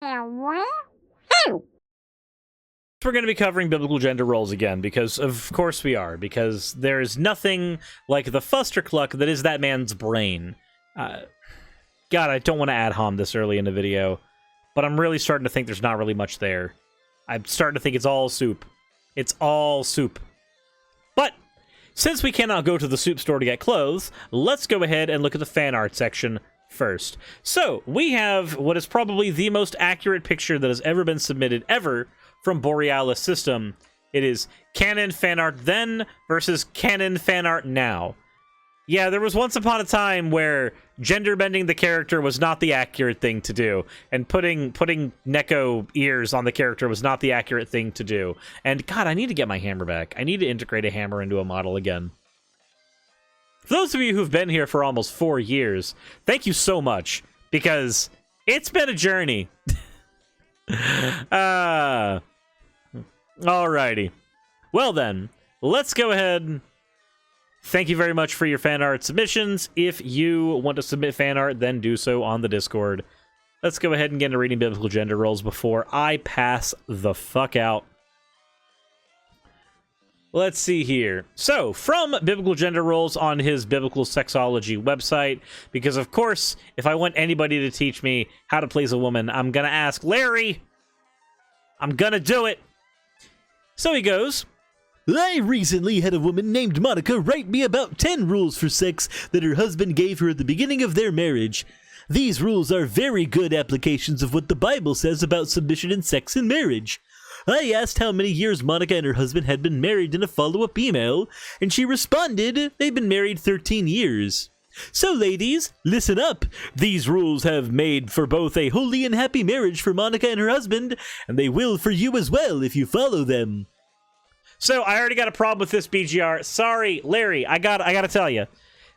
We're going to be covering biblical gender roles again, because of course we are, because there's nothing like the fustercluck that is that man's brain. God, I don't want to ad hom this early in the video, but I'm really starting to think there's not really much there. I'm starting to think it's all soup. It's all soup. But since we cannot go to the soup store to get clothes, let's go ahead and look at the fan art section first. So, we have what is probably the most accurate picture that has ever been submitted ever from Borealis System. It is canon fan art then versus canon fan art now. Yeah, there was once upon a time where gender bending the character was not the accurate thing to do, and putting Neko ears on the character was not the accurate thing to do. And God, I need to get my hammer back. I need to integrate a hammer into a model again. For those of you who've been here for almost 4 years, thank you so much, because it's been a journey. Alrighty. Well then, let's go ahead. Thank you very much for your fan art submissions. If you want to submit fan art, then do so on the Discord. Let's go ahead and get into reading biblical gender roles before I pass the fuck out. Let's see here. So, from Biblical Gender Roles on his Biblical Sexology website, because of course, if I want anybody to teach me how to please a woman, I'm gonna ask Larry. I'm gonna do it. So he goes, I recently had a woman named Monica write me about 10 rules for sex that her husband gave her at the beginning of their marriage. These rules are very good applications of what the Bible says about submission in sex and marriage. I asked how many years Monica and her husband had been married in a follow-up email, and she responded they've been married 13 years. So ladies, listen up. These rules have made for both a holy and happy marriage for Monica and her husband, and they will for you as well if you follow them. So I already got a problem with this, BGR. Sorry, Larry, I gotta tell you.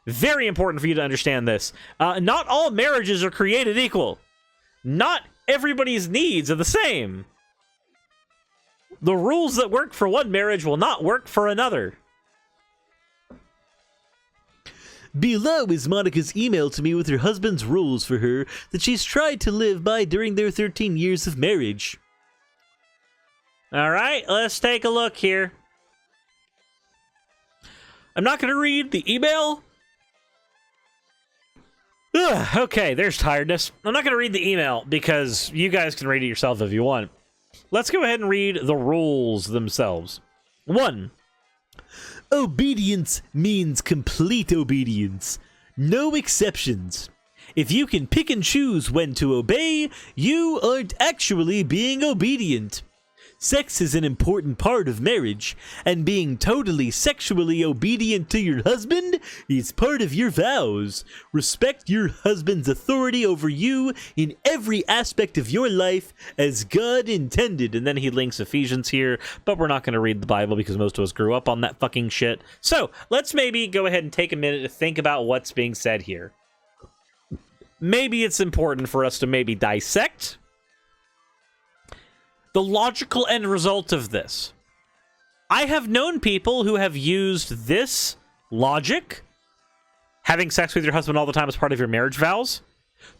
Very important for you to understand this. Not all marriages are created equal. Not everybody's needs are the same. The rules that work for one marriage will not work for another. Below is Monica's email to me with her husband's rules for her that she's tried to live by during their 13 years of marriage. Alright, let's take a look here. I'm not going to read the email. Ugh, okay, there's tiredness. I'm not going to read the email because you guys can read it yourself if you want. Let's go ahead and read the rules themselves. 1. Obedience means complete obedience. No exceptions. If you can pick and choose when to obey, you aren't actually being obedient. Sex is an important part of marriage, and being totally sexually obedient to your husband is part of your vows. Respect your husband's authority over you in every aspect of your life as God intended. And then he links Ephesians here, but we're not going to read the Bible because most of us grew up on that fucking shit. So let's maybe go ahead and take a minute to think about what's being said here. Maybe it's important for us to maybe dissect the logical end result of this. I have known people who have used this logic, having sex with your husband all the time as part of your marriage vows,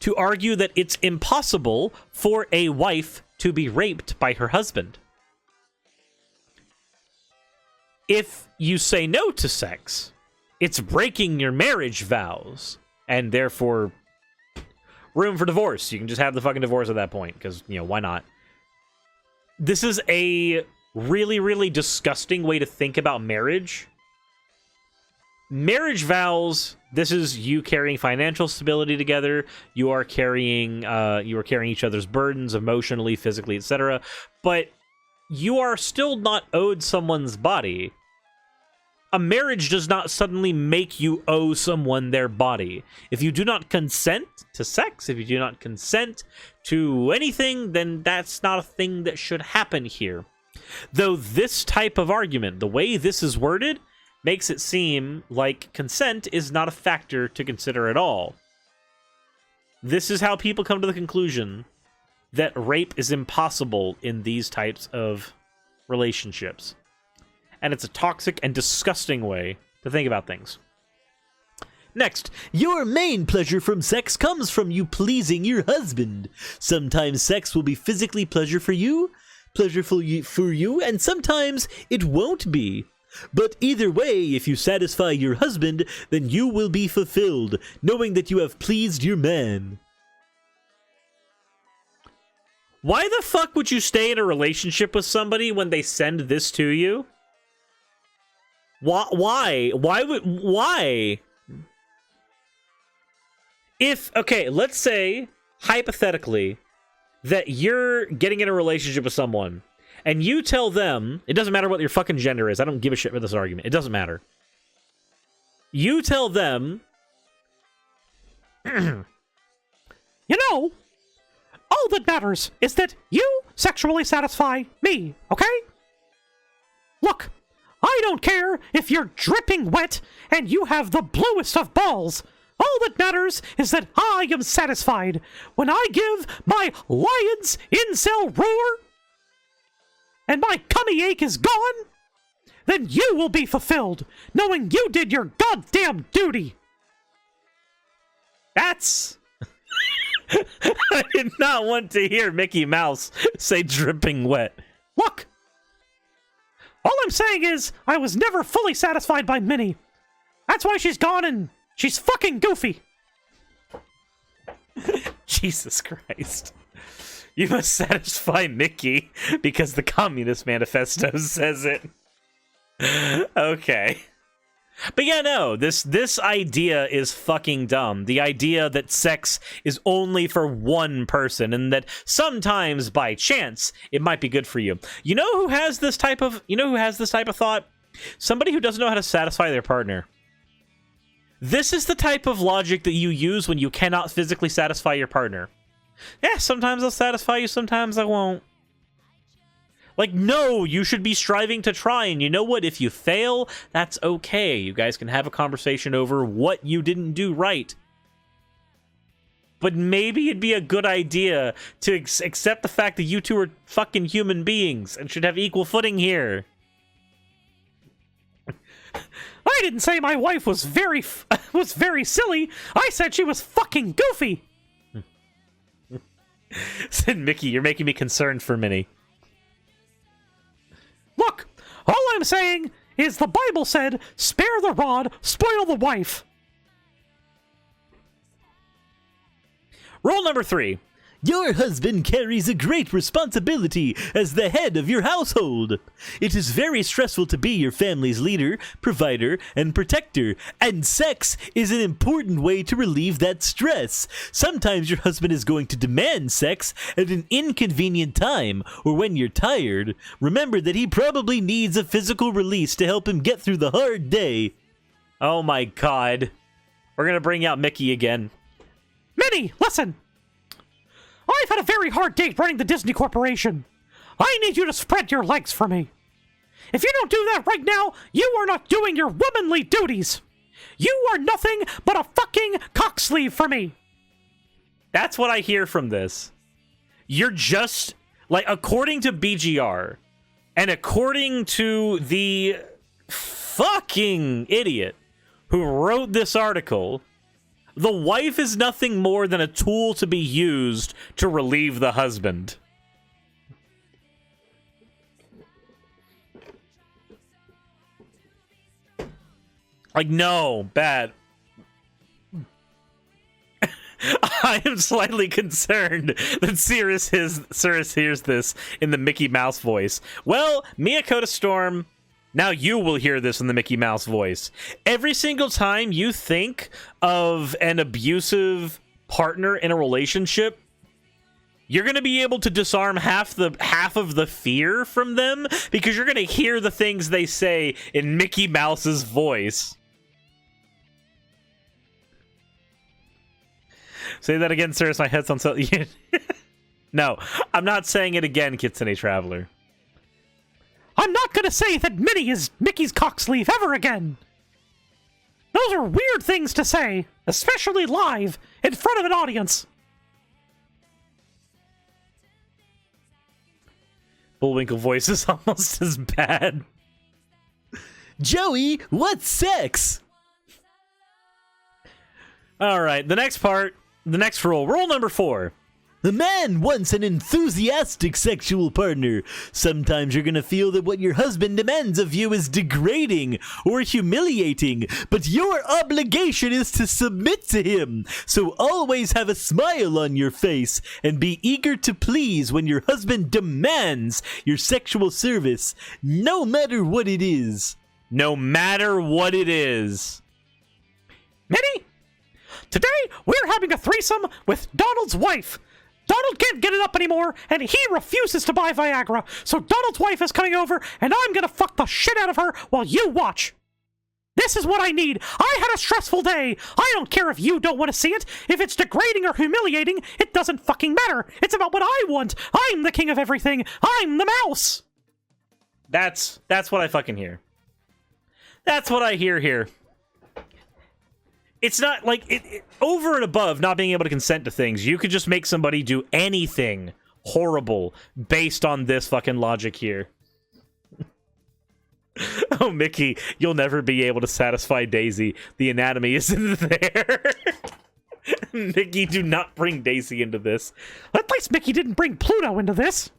to argue that it's impossible for a wife to be raped by her husband. If you say no to sex, it's breaking your marriage vows, and therefore room for divorce. You can just have the fucking divorce at that point, because, you know, why not? This is a really, really disgusting way to think about marriage. Marriage vows, this is you carrying financial stability together. You are carrying each other's burdens emotionally, physically, etc. But you are still not owed someone's body. A marriage does not suddenly make you owe someone their body. If you do not consent to sex, if you do not consent to anything, then that's not a thing that should happen here. Though this type of argument, the way this is worded, makes it seem like consent is not a factor to consider at all. This is how people come to the conclusion that rape is impossible in these types of relationships. And it's a toxic and disgusting way to think about things. Next, your main pleasure from sex comes from you pleasing your husband. Sometimes sex will be physically pleasureful for you, and sometimes it won't be. But either way, if you satisfy your husband, then you will be fulfilled, knowing that you have pleased your man. Why the fuck would you stay in a relationship with somebody when they send this to you? Why? Why? Okay, let's say, hypothetically, that you're getting in a relationship with someone, and you tell them, it doesn't matter what your fucking gender is, I don't give a shit for this argument, it doesn't matter. You tell them, you know, all that matters is that you sexually satisfy me, okay? Look, I don't care if you're dripping wet and you have the bluest of balls. All that matters is that I am satisfied. When I give my lion's incel roar and my tummy ache is gone, then you will be fulfilled, knowing you did your goddamn duty. that's... I did not want to hear Mickey Mouse say dripping wet. Look, all I'm saying is I was never fully satisfied by Minnie. That's why she's gone and she's fucking goofy. Jesus Christ. You must satisfy Mickey because the Communist Manifesto says it. Okay. But yeah, no, this idea is fucking dumb. The idea that sex is only for one person and that sometimes by chance it might be good for you. You know who has this type of thought? Somebody who doesn't know how to satisfy their partner. This is the type of logic that you use when you cannot physically satisfy your partner. Yeah, sometimes I'll satisfy you, sometimes I won't. Like, no, you should be striving to try, and you know what? If you fail, that's okay. You guys can have a conversation over what you didn't do right. But maybe it'd be a good idea to accept the fact that you two are fucking human beings and should have equal footing here. I didn't say my wife was very silly. I said she was fucking goofy. Said Mickey, you're making me concerned for Minnie. Look, all I'm saying is the Bible said, spare the rod, spoil the wife. Rule number 3. Your husband carries a great responsibility as the head of your household. It is very stressful to be your family's leader, provider, and protector, and sex is an important way to relieve that stress. Sometimes your husband is going to demand sex at an inconvenient time or when you're tired. Remember that he probably needs a physical release to help him get through the hard day. Oh my god. We're gonna bring out Mickey again. Minnie, listen. I've had a very hard day running the Disney Corporation. I need you to spread your legs for me. If you don't do that right now, you are not doing your womanly duties. You are nothing but a fucking cocksleeve for me. That's what I hear from this. You're just, like, according to BGR, and according to the fucking idiot who wrote this article, the wife is nothing more than a tool to be used to relieve the husband. Like, no, bad. I am slightly concerned that Suris hears this in the Mickey Mouse voice. Well, Miyakota Storm, now you will hear this in the Mickey Mouse voice. Every single time you think of an abusive partner in a relationship, you're going to be able to disarm half of the fear from them because you're going to hear the things they say in Mickey Mouse's voice. Say that again, Suris. My head's on so... No, I'm not saying it again, Kitsune Traveler. I'm not gonna say that Minnie is Mickey's cocksleeve ever again. Those are weird things to say, especially live, in front of an audience. Bullwinkle voice is almost as bad. Joey, what's sex? All right, the next part, the next rule. Rule number 4. The man wants an enthusiastic sexual partner. Sometimes you're gonna feel that what your husband demands of you is degrading or humiliating, but your obligation is to submit to him. So always have a smile on your face and be eager to please when your husband demands your sexual service, no matter what it is. No matter what it is. Minnie, today we're having a threesome with Donald's wife. Donald can't get it up anymore, and he refuses to buy Viagra, so Donald's wife is coming over, and I'm gonna fuck the shit out of her while you watch. This is what I need. I had a stressful day. I don't care if you don't want to see it. If it's degrading or humiliating, it doesn't fucking matter. It's about what I want. I'm the king of everything. I'm the mouse. That's what I fucking hear. That's what I hear here. It's not like over and above not being able to consent to things. You could just make somebody do anything horrible based on this fucking logic here. Oh, Mickey, you'll never be able to satisfy Daisy. The anatomy isn't there. Mickey, do not bring Daisy into this. At least Mickey didn't bring Pluto into this.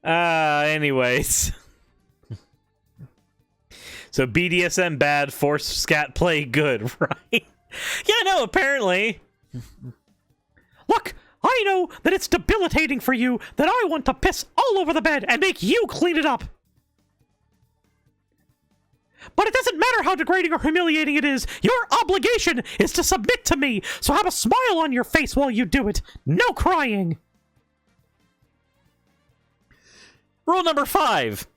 Anyways. So BDSM bad, force scat play good, right? Yeah, no, apparently. Look, I know that it's debilitating for you, that I want to piss all over the bed and make you clean it up. But it doesn't matter how degrading or humiliating it is. Your obligation is to submit to me, so have a smile on your face while you do it. No crying. Rule number 5.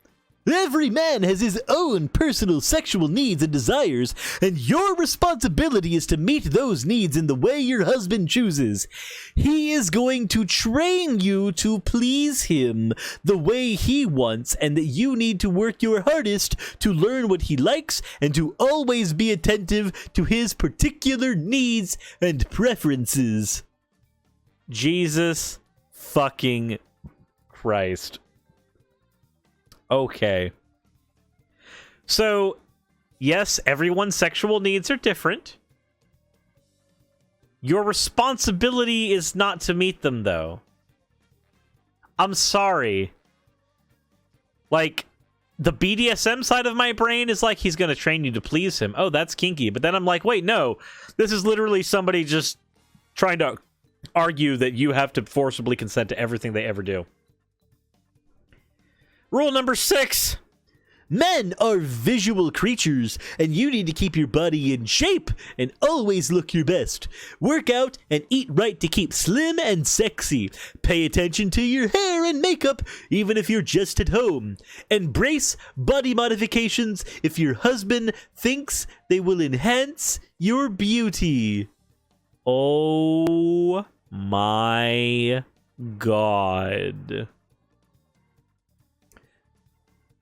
Every man has his own personal sexual needs and desires, and your responsibility is to meet those needs in the way your husband chooses. He is going to train you to please him the way he wants, and that you need to work your hardest to learn what he likes and to always be attentive to his particular needs and preferences. Jesus fucking Christ. Okay. So, yes, everyone's sexual needs are different. Your responsibility is not to meet them, though. I'm sorry. Like, the BDSM side of my brain is like, he's gonna train you to please him. Oh, that's kinky. But then I'm like, wait, no. This is literally somebody just trying to argue that you have to forcibly consent to everything they ever do. Rule number 6. Men are visual creatures, and you need to keep your body in shape and always look your best. Work out and eat right to keep slim and sexy. Pay attention to your hair and makeup, even if you're just at home. Embrace body modifications if your husband thinks they will enhance your beauty. Oh my God.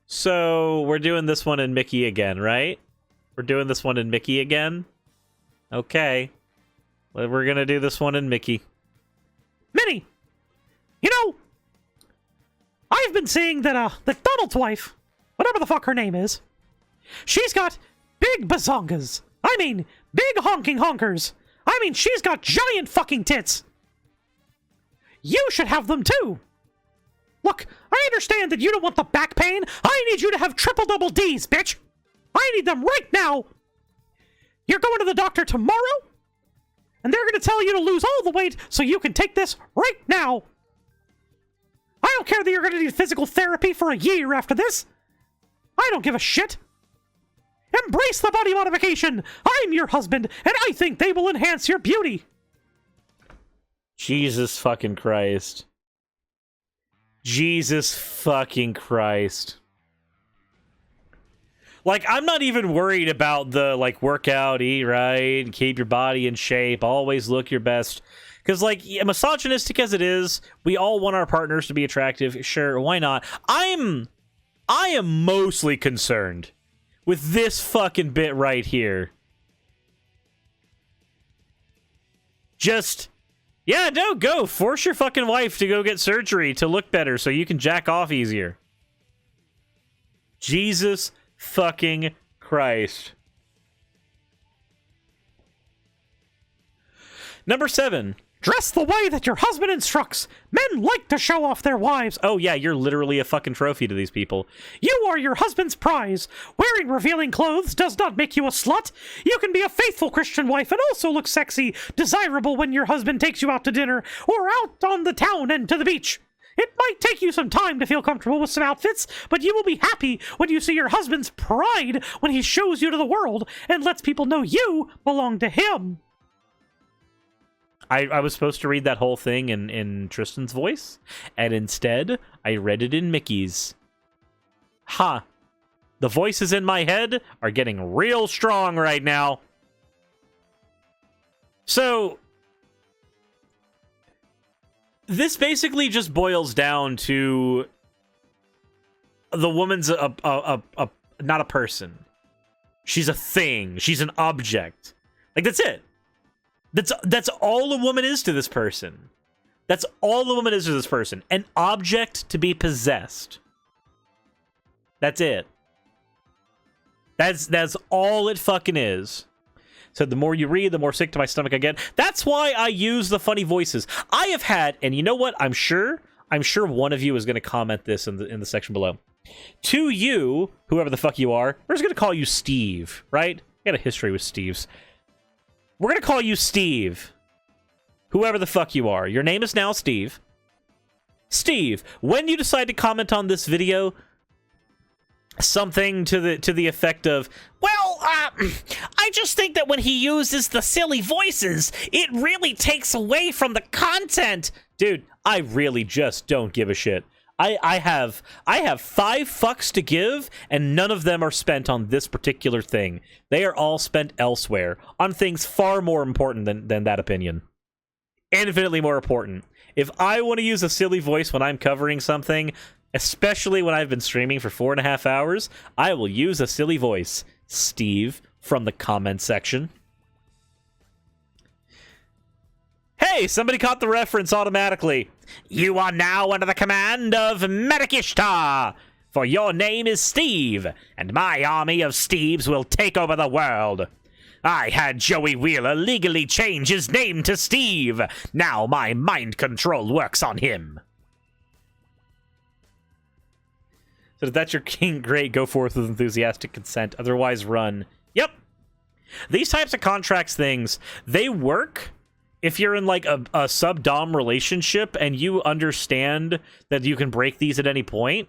So, we're doing this one in Mickey again, right? We're doing this one in Mickey again? Okay. Well, we're gonna do this one in Mickey. Minnie, you know, I've been seeing that Donald's wife, whatever the fuck her name is, she's got big bazongas. I mean, big honking honkers. I mean, she's got giant fucking tits. You should have them too. Look, I understand that you don't want the back pain. I need you to have triple double Ds, bitch. I need them right now. You're going to the doctor tomorrow, and they're going to tell you to lose all the weight so you can take this right now. I don't care that you're going to need physical therapy for a year after this. I don't give a shit. Embrace the body modification. I'm your husband, and I think they will enhance your beauty. Jesus fucking Christ. Jesus fucking Christ. Like, I'm not even worried about the, like, workout, eat right, keep your body in shape, always look your best. Because, like, misogynistic as it is, we all want our partners to be attractive. Sure, why not? I am mostly concerned with this fucking bit right here. Just... yeah, no, go. Force your fucking wife to go get surgery to look better so you can jack off easier. Jesus fucking Christ. Number 7. Dress the way that your husband instructs. Men like to show off their wives. Oh yeah, you're literally a fucking trophy to these people. You are your husband's prize. Wearing revealing clothes does not make you a slut. You can be a faithful Christian wife and also look sexy, desirable when your husband takes you out to dinner or out on the town and to the beach. It might take you some time to feel comfortable with some outfits, but you will be happy when you see your husband's pride when he shows you to the world and lets people know you belong to him. I was supposed to read that whole thing in Tristan's voice, and instead, I read it in Mickey's. Ha! The voices in my head are getting real strong right now. So, this basically just boils down to the woman's not a person. She's a thing. She's an object. Like, that's it. That's all a woman is to this person. That's all a woman is to this person. An object to be possessed. That's it. That's all it fucking is. So the more you read, the more sick to my stomach I get. That's why I use the funny voices. I have had, and you know what? I'm sure one of you is going to comment this in the section below. To you, whoever the fuck you are, we're just going to call you Steve, right? I got a history with Steves. We're going to call you Steve. Whoever the fuck you are. Your name is now Steve. Steve, when you decide to comment on this video, something to the effect of, well, I just think that when he uses the silly voices, it really takes away from the content. Dude, I really just don't give a shit. I have 5 fucks to give, and none of them are spent on this particular thing. They are all spent elsewhere, on things far more important than that opinion. Infinitely more important. If I want to use a silly voice when I'm covering something, especially when I've been streaming for 4.5 hours, I will use a silly voice. Steve, from the comment section. Hey, somebody caught the reference automatically. You are now under the command of Medic Ishtar, for your name is Steve, and my army of Steves will take over the world. I had Joey Wheeler legally change his name to Steve. Now my mind control works on him. So if that's your king, great, go forth with enthusiastic consent. Otherwise, run. Yep. These types of contracts things, they work if you're in, like, a sub-dom relationship and you understand that you can break these at any point.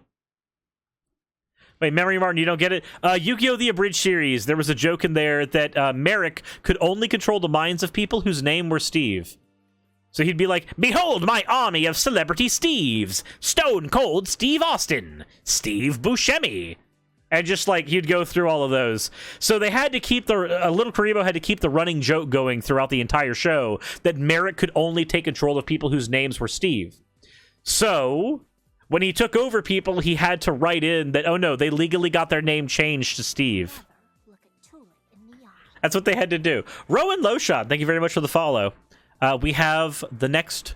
Wait, Memory Martin, you don't get it? Yu-Gi-Oh! The Abridged series, there was a joke in there that Merrick could only control the minds of people whose name were Steve. So he'd be like, behold my army of celebrity Steves! Stone Cold Steve Austin! Steve Buscemi! And just, like, he'd go through all of those. So they had to keep Little Karibo had to keep the running joke going throughout the entire show that Merrick could only take control of people whose names were Steve. So when he took over people, he had to write in that, oh no, they legally got their name changed to Steve. That's what they had to do. Rowan Lowshot, thank you very much for the follow. We have the next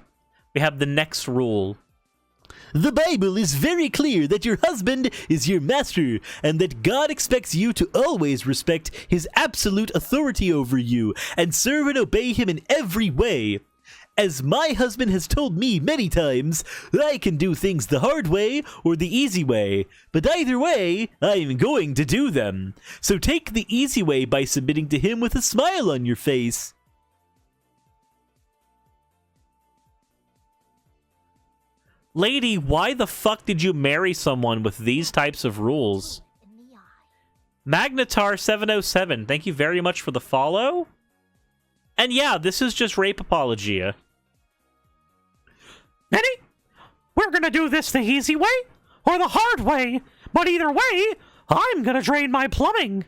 rule. The Bible is very clear that your husband is your master, and that God expects you to always respect his absolute authority over you, and serve and obey him in every way. As my husband has told me many times, I can do things the hard way or the easy way, but either way, I'm going to do them. So take the easy way by submitting to him with a smile on your face. Lady, why the fuck did you marry someone with these types of rules? Magnetar707, thank you very much for the follow. And yeah, this is just rape apologia. Nenny, we're gonna do this the easy way or the hard way, but either way, I'm gonna drain my plumbing.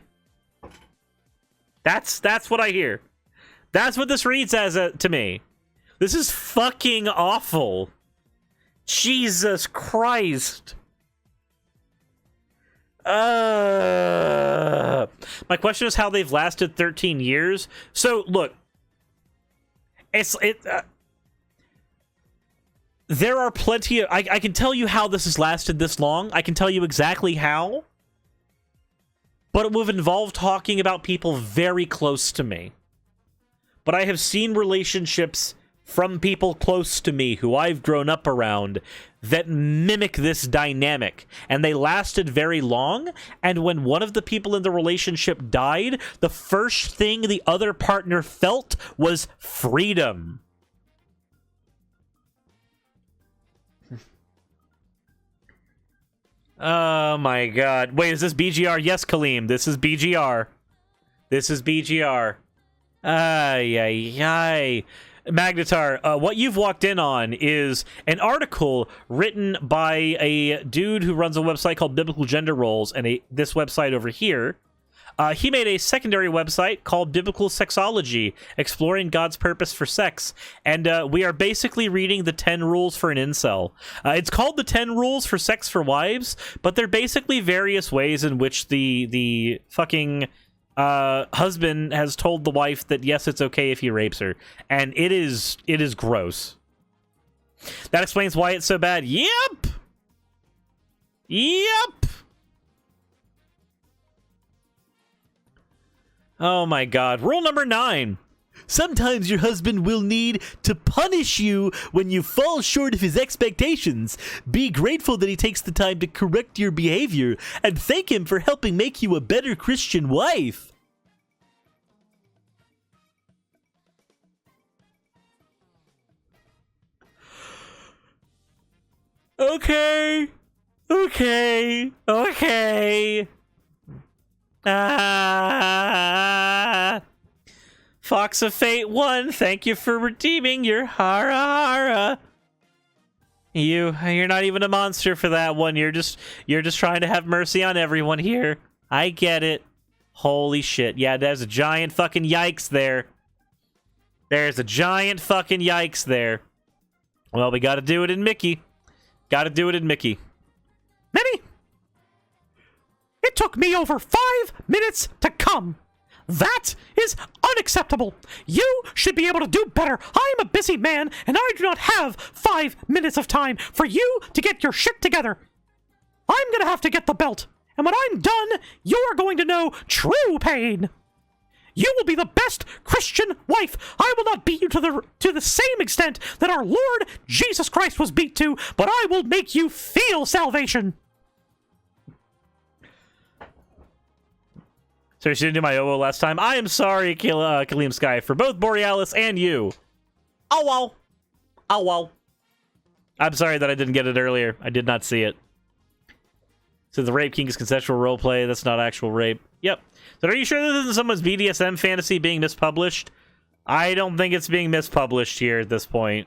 That's what I hear. That's what this reads as to me. This is fucking awful. Jesus Christ. My question is how they've lasted 13 years. So, look. There are plenty of... I can tell you how this has lasted this long. I can tell you exactly how. but it would involve talking about people very close to me. But I have seen relationships from people close to me who I've grown up around that mimic this dynamic, and they lasted very long. And when one of the people in the relationship died, the first thing the other partner felt was freedom. Oh my god. Wait, is this BGR? Yes, Kaleem, this is BGR. This is BGR. Ay, ay, ay. Magnetar, what you've walked in on is an article written by a dude who runs a website called Biblical Gender Roles, and this website over here. He made a secondary website called Biblical Sexology, exploring God's purpose for sex, and we are basically reading the 10 rules for an incel. It's called the 10 rules for sex for wives, but they're basically various ways in which the fucking husband has told the wife that yes, it's okay if he rapes her, and it is gross. That explains why it's so bad. Yep. Oh my god. Rule number 9. Sometimes your husband will need to punish you when you fall short of his expectations. Be grateful that he takes the time to correct your behavior, and thank him for helping make you a better Christian wife. Okay. Fox of Fate 1, thank you for redeeming your hara hara. You're not even a monster for that one. You're just trying to have mercy on everyone here. I get it. Holy shit. Yeah, there's a giant fucking yikes there. There's a giant fucking yikes there. Well, we gotta do it in Mickey. Minnie! It took me over 5 minutes to come. That is unacceptable. You should be able to do better. I am a busy man, and I do not have 5 minutes of time for you to get your shit together. I'm gonna have to get the belt, and when I'm done, you are going to know true pain. You will be the best Christian wife. I will not beat you to the same extent that our Lord Jesus Christ was beat to, but I will make you feel salvation. So she didn't do my OO last time. I am sorry, Kaleem Sky, for both Borealis and you. Oh well. I'm sorry that I didn't get it earlier. I did not see it. So the Rape King is consensual roleplay. That's not actual rape. Yep. So are you sure this isn't someone's BDSM fantasy being mispublished? I don't think it's being mispublished here at this point.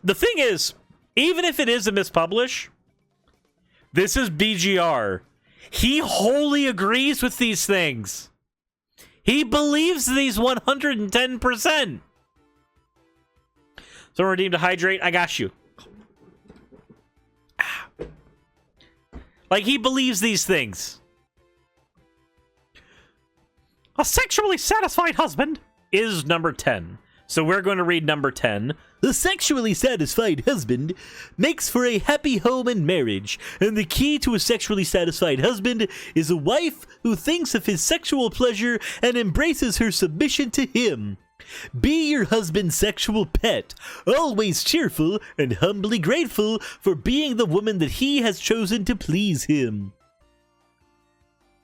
The thing is, even if it is a mispublish, this is BGR. He wholly agrees with these things. He believes these 110%. So redeem to hydrate. I got you. Like, he believes these things. A sexually satisfied husband Is number 10. So we're going to read number 10. The sexually satisfied husband makes for a happy home and marriage, and the key to a sexually satisfied husband is a wife who thinks of his sexual pleasure and embraces her submission to him. Be your husband's sexual pet, always cheerful and humbly grateful for being the woman that he has chosen to please him.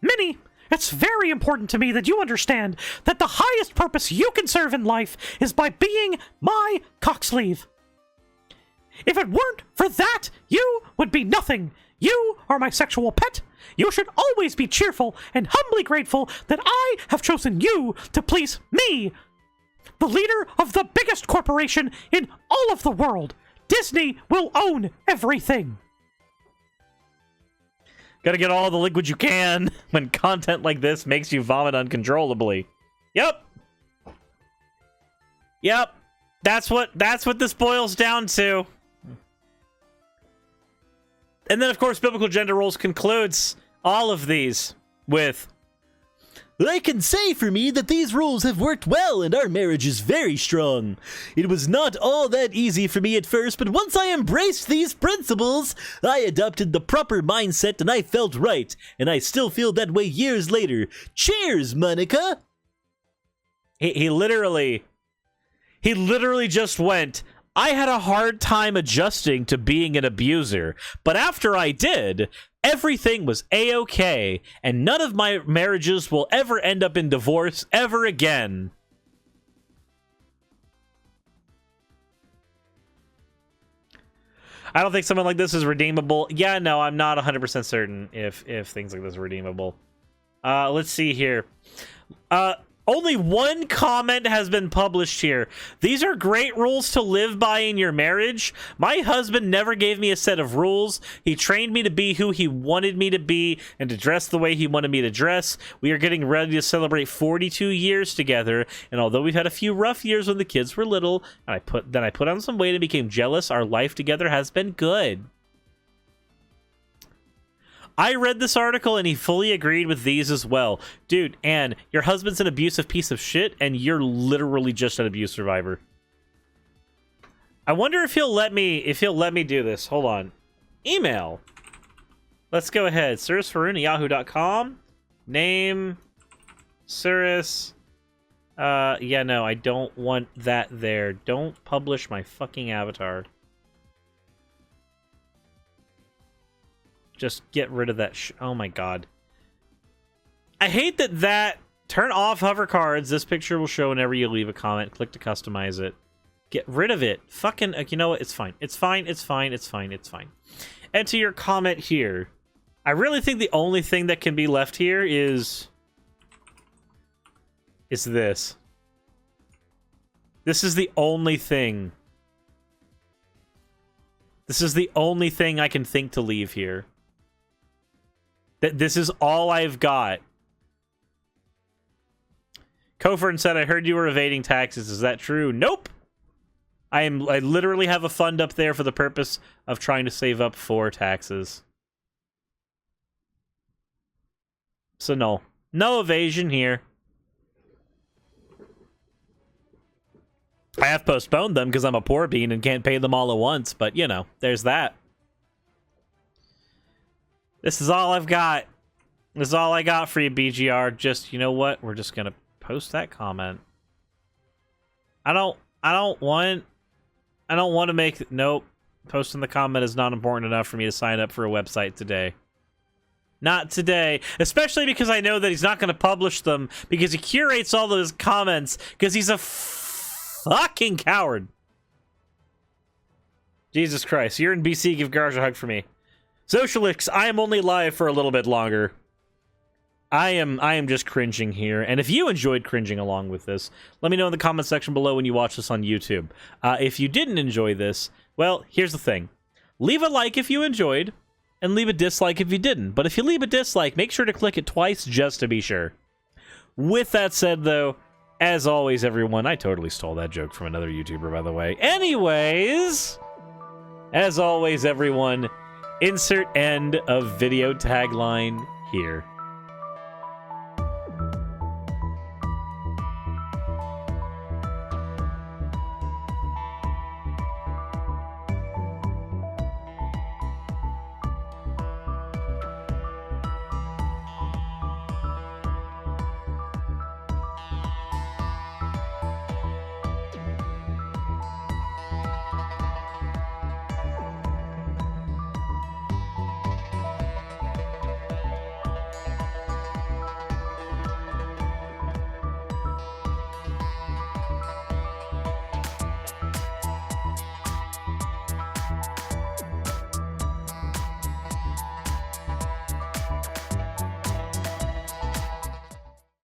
Minnie, it's very important to me that you understand that the highest purpose you can serve in life is by being my cocksleeve. If it weren't for that, you would be nothing. You are my sexual pet. You should always be cheerful and humbly grateful that I have chosen you to please me, the leader of the biggest corporation in all of the world. Disney will own everything. Gotta get all the liquid you can when content like this makes you vomit uncontrollably. Yep. That's what this boils down to. And then, of course, Biblical Gender Roles concludes all of these with I can say for me that these rules have worked well and our marriage is very strong. It was not all that easy for me at first, but once I embraced these principles, I adopted the proper mindset and I felt right, and I still feel that way years later. Cheers, Monica! He literally just went, I had a hard time adjusting to being an abuser, but after I did, everything was A-okay, and none of my marriages will ever end up in divorce ever again. I don't think someone like this is redeemable. Yeah, no, I'm not 100% certain if things like this are redeemable. Let's see here. Only one comment has been published here. These are great rules to live by in your marriage. My husband never gave me a set of rules. He trained me to be who he wanted me to be and to dress the way he wanted me to dress. We are getting ready to celebrate 42 years together, and although we've had a few rough years when the kids were little, and I put on some weight and became jealous, our life together has been good. I read this article and he fully agreed with these as well. Dude, Anne, your husband's an abusive piece of shit and you're literally just an abuse survivor. I wonder if he'll let me do this. Hold on. Email. Let's go ahead. surisfaroon@yahoo.com. Name Suris. Yeah, no, I don't want that there. Don't publish my fucking avatar. Just get rid of that oh my god. I hate that turn off hover cards. This picture will show whenever you leave a comment. Click to customize it. Get rid of it. Fucking, you know what? It's fine. It's fine. It's fine. It's fine. It's fine. Enter your comment here. I really think the only thing that can be left here is this. This is the only thing. This is the only thing I can think to leave here. This is all I've got. Kofern said, I heard you were evading taxes. Is that true? Nope. I literally have a fund up there for the purpose of trying to save up for taxes. So no. No evasion here. I have postponed them because I'm a poor bean and can't pay them all at once, but you know, there's that. This is all I've got. This is all I got for you, BGR. Just, you know what? We're just gonna post that comment. I don't want to make... Nope. Posting the comment is not important enough for me to sign up for a website today. Not today. Especially because I know that he's not going to publish them because he curates all of his comments because he's a fucking coward. Jesus Christ. You're in BC. Give Garage a hug for me. Socialix, I am only live for a little bit longer. I am just cringing here, and if you enjoyed cringing along with this, let me know in the comment section below when you watch this on YouTube. If you didn't enjoy this, well, here's the thing. Leave a like if you enjoyed, and leave a dislike if you didn't. But if you leave a dislike, make sure to click it twice just to be sure. With that said, though, as always, everyone, I totally stole that joke from another YouTuber, by the way. Anyways, as always, everyone, insert end of video tagline here.